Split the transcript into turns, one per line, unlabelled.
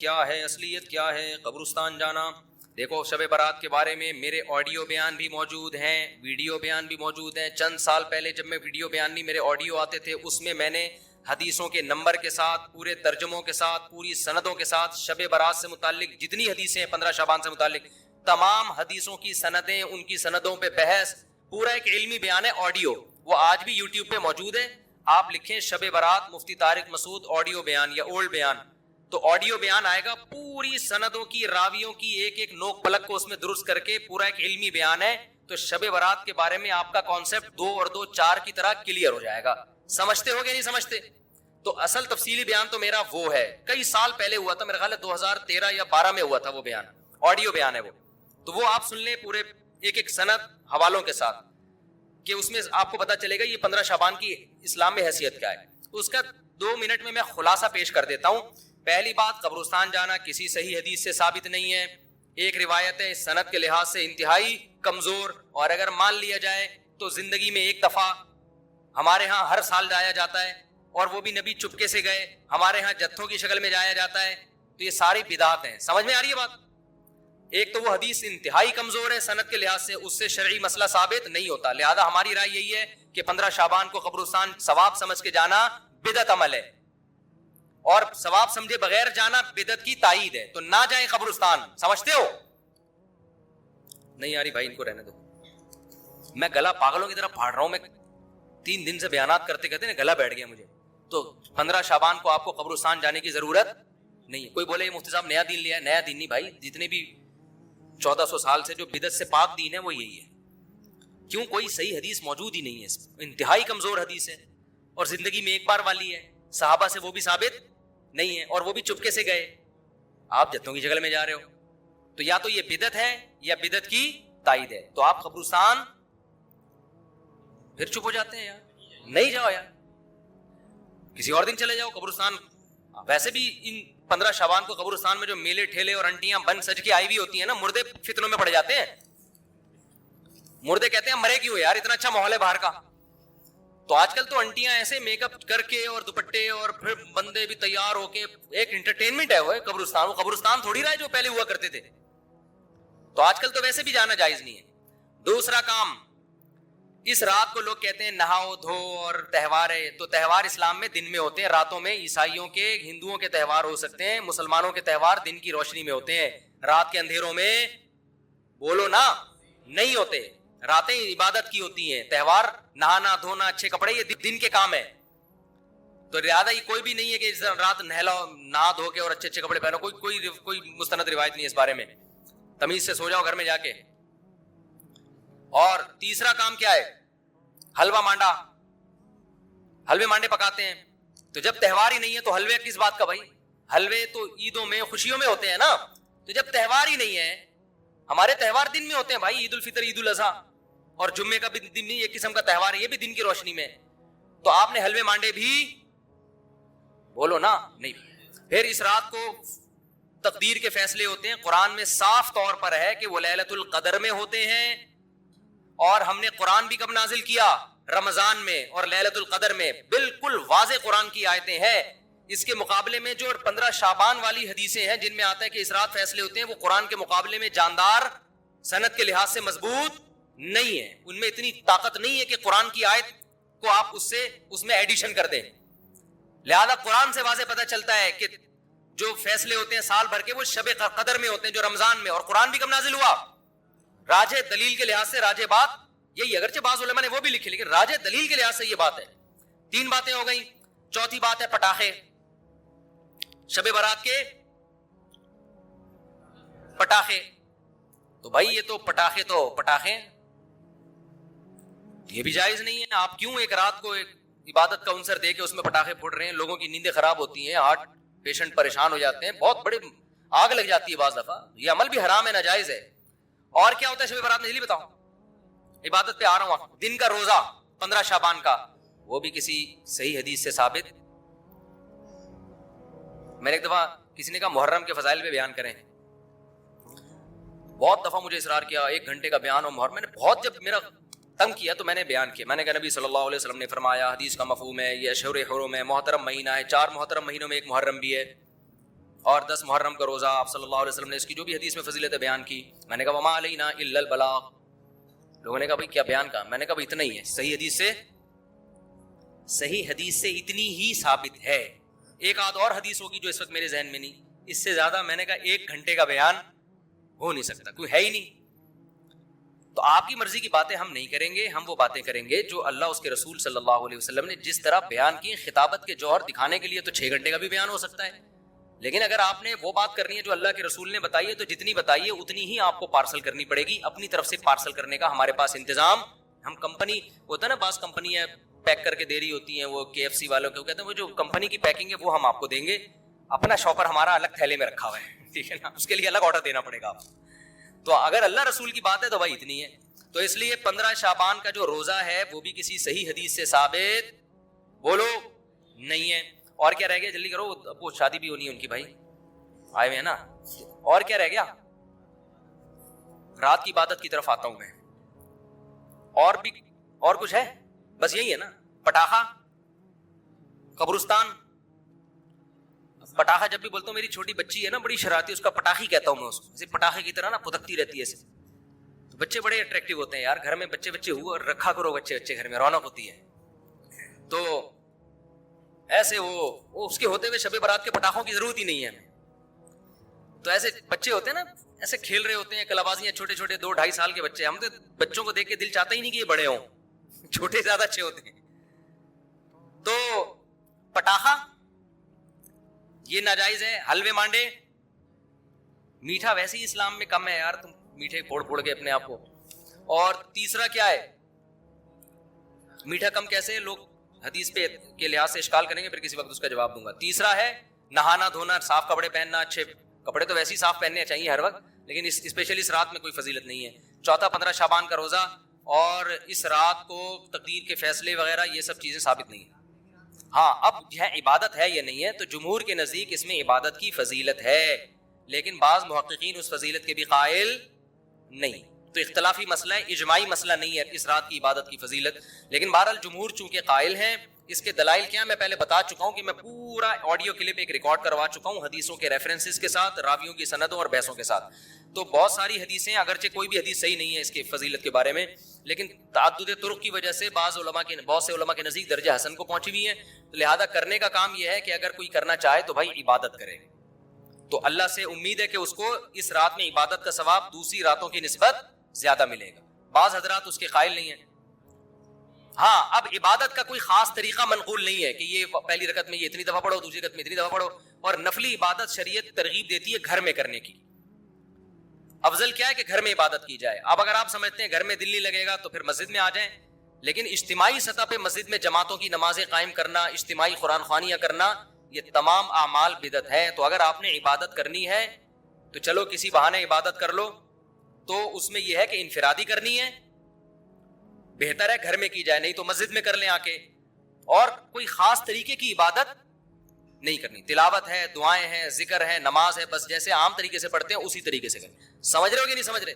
کیا ہے اصلیت کیا ہے قبرستان جانا. دیکھو شب برات کے بارے میں میرے آڈیو بیان بھی موجود ہیں, ویڈیو بیان بھی موجود ہیں. چند سال پہلے جب میں ویڈیو بیان نہیں, میرے آڈیو آتے تھے, اس میں میں نے حدیثوں کے نمبر کے ساتھ, پورے ترجموں کے ساتھ, پوری سندوں کے ساتھ شب برات سے متعلق جتنی حدیثیں ہیں 15 شعبان سے متعلق تمام حدیثوں کی سندیں, ان کی سندوں پہ بحث, پورا ایک علمی بیان ہے آڈیو. وہ آج بھی یوٹیوب پہ موجود ہے. آپ لکھیں شب برات مفتی طارق مسعود آڈیو بیان یا اولڈ بیان, تو آڈیو بیان آئے گا. پوری سندوں کی, راویوں کی ایک ایک نوک پلک کو اس میں درست کر کے پورا ایک علمی بیان ہے. تو شب برات کے بارے میں آپ کا کانسیپٹ 2 اور 2 4 کی طرح کلیئر ہو جائے گا. سمجھتے ہو کہ نہیں سمجھتے؟ تو اصل تفصیلی بیان تو میرا وہ ہے, کئی سال پہلے ہوا تھا, میرا خیال ہے 2013 یا 12 میں ہوا تھا وہ بیان, آڈیو بیان ہے وہ. تو وہ آپ سن لیں پورے ایک ایک سند حوالوں کے ساتھ, کہ اس میں آپ کو پتا چلے گا یہ 15 شعبان کی اسلام میں حیثیت کیا ہے. تو اس کا 2 منٹ میں خلاصہ پیش کر دیتا ہوں. پہلی بات, قبرستان جانا کسی صحیح حدیث سے ثابت نہیں ہے. ایک روایت ہے سند کے لحاظ سے انتہائی کمزور, اور اگر مان لیا جائے تو زندگی میں ایک دفعہ. ہمارے ہاں ہر سال جایا جاتا ہے, اور وہ بھی نبی چپکے سے گئے. ہمارے ہاں جتھوں کی شکل میں جایا جاتا ہے. تو یہ ساری بدعات ہیں. سمجھ میں آ رہی ہے بات؟ ایک تو وہ حدیث انتہائی کمزور ہے سند کے لحاظ سے, اس سے شرعی مسئلہ ثابت نہیں ہوتا. لہذا ہماری رائے یہی ہے کہ 15 شعبان کو قبرستان ثواب سمجھ کے جانا بدعت عمل ہے, اور ثواب سمجھے بغیر جانا بدعت کی تائید ہے. تو نہ جائیں قبرستان. سمجھتے ہو؟ نہیں یاری بھائی ان کو رہنے دو. میں گلا پاگلوں کی طرح پھاڑ رہا ہوں. میں 3 دن سے بیانات کرتے کرتے نا گلا بیٹھ گیا مجھے. تو 15 شعبان کو آپ کو قبرستان جانے کی ضرورت نہیں ہے. کوئی بولے یہ مفتی صاحب نیا دین لیا ہے. نیا دین نہیں بھائی, جتنے بھی 1400 سال سے جو بدعت سے پاک دین ہے وہ یہی ہے. کیوں؟ کوئی صحیح حدیث موجود ہی نہیں ہے, انتہائی کمزور حدیث ہے, اور زندگی میں ایک بار والی ہے. صحابہ سے وہ بھی ثابت نہیں ہے, اور وہ بھی چپکے سے گئے. آپ جتوں کی شکل میں جا رہے ہو, تو یا تو یہ بدعت ہے یا بدعت کی تائید ہے. تو آپ قبرستان پھر چپ ہو جاتے ہیں یار, نہیں جاؤ یار, کسی اور دن چلے جاؤ قبرستان. ویسے بھی ان 15 شعبان کو قبرستان میں جو میلے ٹھیلے اور انٹیاں بن سج کے آئی ہوئی ہوتی ہیں نا, مردے فتنوں میں پڑ جاتے ہیں. مردے کہتے ہیں مرے کیوں یار, اتنا اچھا ماحول ہے باہر کا. تو آج کل تو انٹیاں ایسے میک اپ کر کے اور دوپٹے, اور پھر بندے بھی تیار ہو کے, ایک انٹرٹینمنٹ ہے وہ قبرستان. وہ قبرستان تھوڑی رہا ہے جو پہلے ہوا کرتے تھے. تو آج کل تو ویسے بھی جانا جائز نہیں ہے. دوسرا کام, اس رات کو لوگ کہتے ہیں نہاؤ دھو اور تہوار ہے. تو تہوار اسلام میں دن میں ہوتے ہیں, راتوں میں. عیسائیوں کے, ہندوؤں کے تہوار ہو سکتے ہیں, مسلمانوں کے تہوار دن کی روشنی میں ہوتے ہیں. رات کے اندھیروں میں بولو نا نہیں ہوتے. راتیں عبادت کی ہوتی ہیں. تہوار نہانا دھونا اچھے کپڑے یہ دن کے کام ہے. تو زیادہ یہ کوئی بھی نہیں ہے کہ رات نہا دھو کے اور اچھے اچھے کپڑے پہنو. کوئی مستند روایت نہیں ہے اس بارے میں. تمیز سے سو جاؤ گھر میں جا کے. اور تیسرا کام کیا ہے؟ حلوہ مانڈا. حلوے مانڈے پکاتے ہیں. تو جب تہوار ہی نہیں ہے تو حلوے کس بات کا بھائی؟ حلوے تو عیدوں میں خوشیوں میں ہوتے ہیں نا. تو جب تہوار ہی نہیں ہے, ہمارے تہوار دن میں ہوتے ہیں بھائی, عید الفطر, عید الاضحیٰ, اور جمعے کا بھی دن نہیں, ایک قسم کا تہوار ہے, یہ بھی دن کی روشنی میں. تو آپ نے حلوے مانڈے بھی بولو نا نہیں. پھر اس رات کو تقدیر کے فیصلے ہوتے ہیں. قرآن میں صاف طور پر ہے کہ وہ لیلۃ القدر میں ہوتے ہیں, اور ہم نے قرآن بھی کب نازل کیا؟ رمضان میں اور لیلۃ القدر میں. بالکل واضح قرآن کی آیتیں ہیں. اس کے مقابلے میں جو 15 شعبان والی حدیثیں ہیں جن میں آتا ہے کہ اس رات فیصلے ہوتے ہیں, وہ قرآن کے مقابلے میں جاندار, سند کے لحاظ سے مضبوط نہیں ہے. ان میں اتنی طاقت نہیں ہے کہ قرآن کی آیت کو آپ اس میں ایڈیشن کر دیں. لہذا قرآن سے واضح پتہ چلتا ہے کہ جو فیصلے ہوتے ہیں سال بھر کے وہ شب قدر میں ہوتے ہیں, جو رمضان میں. اور قرآن بھی کب نازل ہوا؟ راجح دلیل کے لحاظ سے راجح بات یہی, اگرچہ بعض علماء نے وہ بھی لکھی, لیکن راجح دلیل کے لحاظ سے یہ بات ہے. 3 باتیں ہو گئیں. چوتھی بات ہے پٹاخے. شب برات کے پٹاخے. تو بھائی یہ تو پٹاخے یہ بھی جائز نہیں ہے. آپ کیوں ایک رات کو ایک عبادت کا عنصر دے کے اس میں پٹاخے پھوڑ رہے ہیں؟ لوگوں کی نیندیں خراب ہوتی ہیں, ہارٹ پیشنٹ پریشان ہو جاتے ہیں, بہت بڑے آگ لگ جاتی ہے بعض دفعہ. یہ عمل بھی حرام ہے, ناجائز ہے. اور کیا ہوتا ہے شب برات میں جلدی بتاؤ؟ عبادت پہ آ رہا ہوں. دن کا روزہ 15 شعبان کا, وہ بھی کسی صحیح حدیث سے ثابت. میں نے ایک دفعہ کسی نے کہا محرم کے فضائل پہ بیان کریں. بہت دفعہ مجھے اصرار کیا 1 گھنٹے کا بیان ہو محرم. میں نے بہت جب میرا تنگ کیا تو میں نے بیان کیا. میں نے کہا نبی صلی اللہ علیہ وسلم نے فرمایا, حدیث کا مفہوم ہے, یہ اشہر حرم ہے, محترم مہینہ ہے, 4 محترم مہینوں میں ایک محرم بھی ہے. اور 10 محرم کا روزہ آپ صلی اللہ علیہ وسلم نے اس کی جو بھی حدیث میں فضیلت بیان کی. میں نے کہا وما علینا الا البلاغ. لوگوں نے کہا بھائی کیا بیان کہا؟ میں نے کہا بھائی اتنا ہی ہے. صحیح حدیث سے اتنی ہی ثابت ہے. ایک آدھ اور حدیث ہوگی جو اس وقت میرے ذہن میں نہیں. اس سے زیادہ میں نے کہا 1 گھنٹے کا بیان ہو نہیں سکتا, کوئی ہے ہی نہیں. تو آپ کی مرضی کی باتیں ہم نہیں کریں گے, ہم وہ باتیں کریں گے جو اللہ اس کے رسول صلی اللہ علیہ وسلم نے جس طرح بیان کی. خطابت کے جوہر دکھانے کے لیے تو 6 گھنٹے کا بھی بیان ہو سکتا ہے, لیکن اگر آپ نے وہ بات کرنی ہے جو اللہ کے رسول نے بتائی ہے تو جتنی بتائی ہے اتنی ہی آپ کو پارسل کرنی پڑے گی. اپنی طرف سے پارسل کرنے کا ہمارے پاس انتظام, ہم کمپنی ہوتا ہے نا, بعض کمپنی ہے پیک کر کے دے رہی ہوتی ہیں, وہ KFC والوں کو کہتے ہیں وہ جو کمپنی کی پیکنگ ہے وہ ہم آپ کو دیں گے, اپنا شاپر ہمارا الگ تھیلے میں رکھا ہوا ہے, ٹھیک ہے نا, اس کے لیے الگ آرڈر دینا پڑے گا آپ. تو اگر اللہ رسول کی بات ہے تو بھائی اتنی ہے. تو اس لیے 15 شعبان کا جو روزہ ہے وہ بھی کسی صحیح حدیث سے ثابت بولو نہیں ہے. اور کیا رہ گیا, جلدی کرو, وہ شادی بھی ہونی ہے ان کی, بھائی آئے ہوئے ہیں نا. اور کیا رہ گیا, رات کی عبادت کی طرف آتا ہوں میں. اور کچھ ہے؟ بس یہی ہے نا, پٹاخہ, قبرستان. پٹاخہ جب بھی بولتا ہوں, میری چھوٹی بچی ہے نا بڑی شرارتی, اس کا پٹاخی کہتا ہوں میں اس کو, جیسے پٹاخے کی طرح نا پھدکتی رہتی ہے ایسے. تو بچے بڑے اٹریکٹیو ہوتے ہیں یار, گھر میں بچے ہوا رکھا کرو, بچے گھر میں رونق ہوتی ہے. تو ایسے وہ اس کے ہوتے ہوئے شب برات کے پٹاخوں کی ضرورت ہی نہیں ہے ہمیں. تو ایسے بچے ہوتے ہیں نا, ایسے کھیل رہے ہوتے ہیں کلابازیاں, چھوٹے 2-2.5 سال کے بچے. ہم تو بچوں کو دیکھ کے دل چاہتا ہی نہیں کہ یہ بڑے ہوں, چھوٹے زیادہ اچھے ہوتے ہیں. تو پٹاخہ یہ ناجائز ہے. حلوے مانڈے, میٹھا ویسے ہی اسلام میں کم ہے یار, تم میٹھے پھوڑ کے اپنے آپ کو. اور تیسرا کیا ہے, میٹھا کم کیسے, لوگ حدیث پہ کے لحاظ سے اشکال کریں گے, پھر کسی وقت اس کا جواب دوں گا. تیسرا ہے نہانا دھونا, صاف کپڑے پہننا. اچھے کپڑے تو ویسے ہی صاف پہننے چاہیے ہر وقت, لیکن اسپیشلی اس رات میں کوئی فضیلت نہیں ہے. چوتھا 15 شعبان کا روزہ, اور اس رات کو تقدیر کے فیصلے وغیرہ یہ سب چیزیں ثابت نہیں ہیں. ہاں اب یہ عبادت ہے یا نہیں ہے, تو جمہور کے نزدیک اس میں عبادت کی فضیلت ہے, لیکن بعض محققین اس فضیلت کے بھی قائل نہیں. تو اختلافی مسئلہ ہے, اجماعی مسئلہ نہیں ہے اس رات کی عبادت کی فضیلت. لیکن بہرحال جمہور چونکہ قائل ہیں. اس کے دلائل کیا, میں پہلے بتا چکا ہوں کہ میں پورا آڈیو کلپ ایک ریکارڈ کروا چکا ہوں حدیثوں کے ریفرنسز کے ساتھ, راویوں کی سندوں اور بحثوں کے ساتھ. تو بہت ساری حدیثیں, اگرچہ کوئی بھی حدیث صحیح نہیں ہے اس کی فضیلت کے بارے میں, لیکن تعدد طرق کی وجہ سے بہت سے علماء کے نزدیک درجہ حسن کو پہنچی ہوئی ہیں. لہذا کرنے کا کام یہ ہے کہ اگر کوئی کرنا چاہے تو بھائی عبادت کرے, تو اللہ سے امید ہے کہ اس کو اس رات میں عبادت کا ثواب دوسری راتوں کی نسبت زیادہ ملے گا. بعض حضرات اس کے قائل نہیں ہیں. ہاں اب عبادت کا کوئی خاص طریقہ منقول نہیں ہے کہ یہ پہلی رکعت میں یہ اتنی دفعہ پڑھو, دوسری رکعت میں اتنی دفعہ پڑھو. اور نفلی عبادت شریعت ترغیب دیتی ہے گھر میں کرنے کی. افضل کیا ہے کہ گھر میں عبادت کی جائے. اب اگر آپ سمجھتے ہیں گھر میں دل نہیں لگے گا تو پھر مسجد میں آ جائیں, لیکن اجتماعی سطح پہ مسجد میں جماعتوں کی نمازیں قائم کرنا, اجتماعی قرآن خوانیاں کرنا, یہ تمام اعمال بدعت ہے. تو اگر آپ نے عبادت کرنی ہے تو چلو کسی بہانے عبادت کر لو, تو اس میں یہ ہے کہ انفرادی کرنی ہے, بہتر ہے گھر میں کی جائے, نہیں تو مسجد میں کر لیں آ کے. اور کوئی خاص طریقے کی عبادت نہیں کرنی. تلاوت ہے, دعائیں ہیں, ذکر ہے, نماز ہے, بس جیسے عام طریقے سے پڑھتے ہیں اسی طریقے سے کریں. سمجھ رہے ہو کہ نہیں سمجھ رہے؟